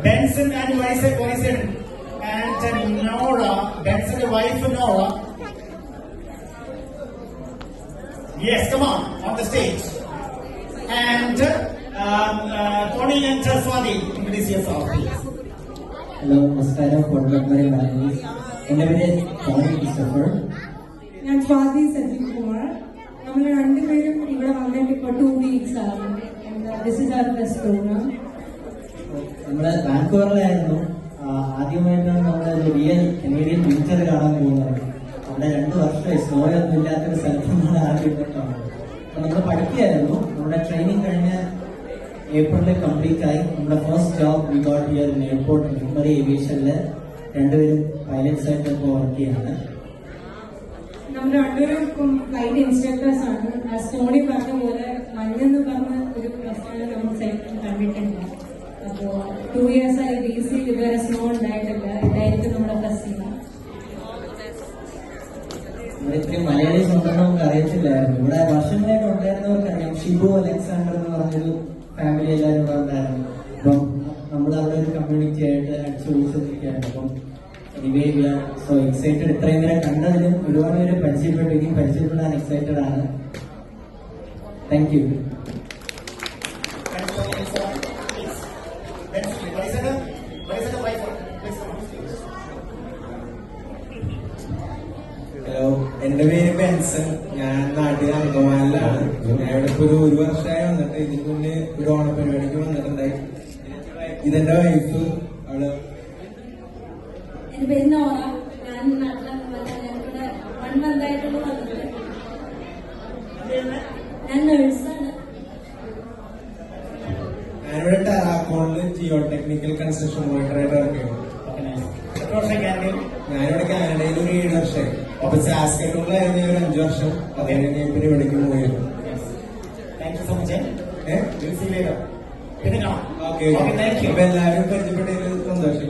Benson and Bryson and Nora, Benson's wife Nora. Yes, come on the stage. And Tony and Swati, introduce yourself, please. Hello, Namaskaram, Kodakmari Malayis. My name is Tony Christopher. And Swati Sajid Kumar. We are here for 2 weeks and this is our first program. We are Vancouver. ആദ്യമായിട്ടാണ് നമ്മളൊരു real Canadian winter കാണാൻ പോകുന്നത്. അവിടെ 2 വർഷമായി സ്നോയൊന്നും ഇല്ലാത്തൊരു സ്ഥലത്ത് നമ്മൾ ആദ്യമായിട്ടാണ്. അപ്പോൾ നമ്മൾ പഠിക്കുകയായിരുന്നു. നമ്മുടെ ട്രെയിനിങ് കഴിഞ്ഞ ഏപ്രിലിൽ കംപ്ലീറ്റ് ആയി. നമ്മുടെ first job we got here in airport memory ഏവിയേഷനിൽ രണ്ടുപേരും പൈലറ്റ്സ് ആയിട്ട് ഇപ്പോൾ വർക്ക് ചെയ്യുകയാണ്. നമ്മൾ രണ്ടുപേരും ഇപ്പം ഫ്ലൈറ്റ് ഇൻസ്ട്രക്ടേഴ്സ് ആണ്. സ്റ്റോണി പറഞ്ഞ പോലെ മഞ്ഞെന്ന് പറഞ്ഞ ഒരു പ്രശ്നം നമ്മൾ സൈറ്റിൽ കണ്ടിട്ടുണ്ട്. അപ്പോൾ 2 years ആയി DC ഇതുവരെ സ്നോ ഉണ്ടായിട്ടില്ല. ഇതായിരിക്കും നമ്മുടെ ഫസ്റ്റ്. ഇവിടെ ഇത്തിരി മലയാളീസ് ഉണ്ടെന്ന് നമുക്ക് അറിയത്തില്ലായിരുന്നു. ഇവിടെ വർഷങ്ങളായിട്ട് ഉണ്ടായിരുന്നവർക്ക് അറിയാം. ഷിബു അലക്സാണ്ടർ എന്ന് പറഞ്ഞൊരു ഫാമിലി എല്ലാവരും ഇവിടെ ഉണ്ടായിരുന്നു. അപ്പം നമ്മൾ അവിടെ ഒരു കമ്മ്യൂണിറ്റി ആയിട്ട് അടിച്ചു വിളിച്ചിരിക്കുകയാണ്. അപ്പം anyway we are so excited. ഇത്രയും നേരം കണ്ടതിലും ഒരുപാട് പേര് പരിചയപ്പെട്ടു. ഇനിയും പരിചയപ്പെടാൻ എക്സൈറ്റഡ് ആണ്. Thank you. ഹലോ, എന്റെ പേര് ബെൻസൺ. ഞാൻ നാട്ടിൽ അങ്കമാലിലാണ്. ഞാൻ ഇവിടെ ഇപ്പൊ ഒരു വർഷമായി വന്നിട്ട്. ഇതിന് മുന്നേ ഒരു ഓണപരിപാടിക്ക് വന്നിട്ടുണ്ടായി. ഇതെന്റെ വൈഫ്. അവള് എന്റെ പേര് നോറ. ഞാൻ നാട്ടിലെ 1 month ആയിട്ടുള്ള വന്നിട്ട്. ഞാൻ നേഴ്സാണ്. ഞാനിവിടെ ടെറാക്കോണില് ജിയോ ടെക്നിക്കൽ കൺസ്ട്രക്ഷൻ ഓപ്പറേറ്ററായിട്ട് വർക്ക് ചെയ്യുന്നു. ഞാനിവിടെ കാനഡയിൽ ഒരു 7 വർഷമായി. അപ്പൊ സാസ്കറ്റൂണിലായിരുന്നു ഒരു 5 വർഷം. അത് കഴിഞ്ഞ് പിന്നെ ഇവിടേക്ക് പോയിരുന്നു. ഓക്കെ, അപ്പൊ എല്ലാവരും പരിചയപ്പെട്ടതിൽ സന്തോഷം.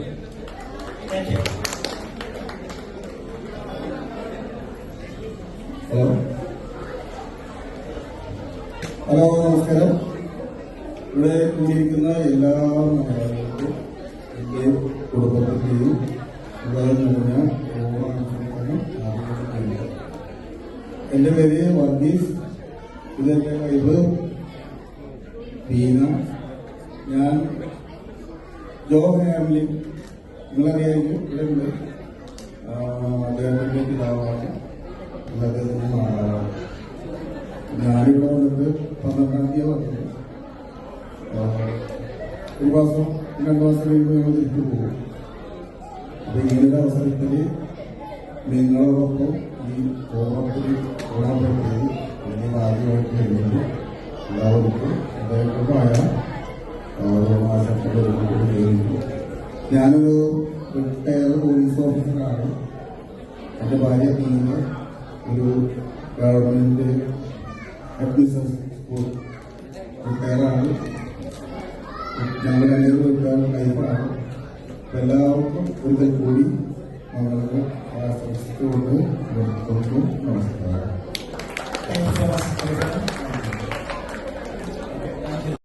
ഹലോ, നമസ്കാരം. ഇവിടെ കൂടിയിരിക്കുന്ന എല്ലാ മലയാളികൾക്കും എന്റെ കുടുംബത്തിന്റെയും എന്റെ പേര് വർഗീസ്. ഇതെന്റെ വൈഫ് ബീന. ഞാൻ ജോ ഫാമിലി നിങ്ങളറിയാമെങ്കിൽ ഇവിടെ ഉണ്ട്. അദ്ദേഹത്തിന്റെ പിതാവാണ്. അദ്ദേഹത്തിന്റെ നാടാണ്. ഞാനിവിടെ വന്നിട്ട് 12-ാം തീയതി വന്നത്. ഒരു മാസം 2 മാസം കഴിയുമ്പോൾ ഞങ്ങൾ തിരിച്ചു പോകും. അപ്പൊ ഇങ്ങനൊരു അവസരത്തിൽ നിങ്ങളോടൊപ്പം ഈ ഓണത്തിൽ ഓടാൻ പറ്റിയത് എനിക്ക് ആദ്യമായിട്ട് കഴിയുന്നു. എല്ലാവർക്കും അദ്ദേഹമായ ആശംസകൾ നേരിടുന്നു. ഞാനൊരു റിട്ടയർഡ് പോലീസ് ഓഫീസറാണ്. എന്റെ ഭാര്യ നീങ്ങ ഒരു ഗവൺമെന്റ് അഡ്മിഷൻ സ്കൂൾ റിട്ടയറാണ്. ഞങ്ങൾ രണ്ടുപേരും റിട്ടയർഡ് ലൈഫാണ്. എല്ലാവർക്കും ഒരിക്കൽ കൂടി ഞങ്ങൾക്ക് ആശംസിച്ചുകൊണ്ട് നിർത്തുന്നു. നമസ്കാരം.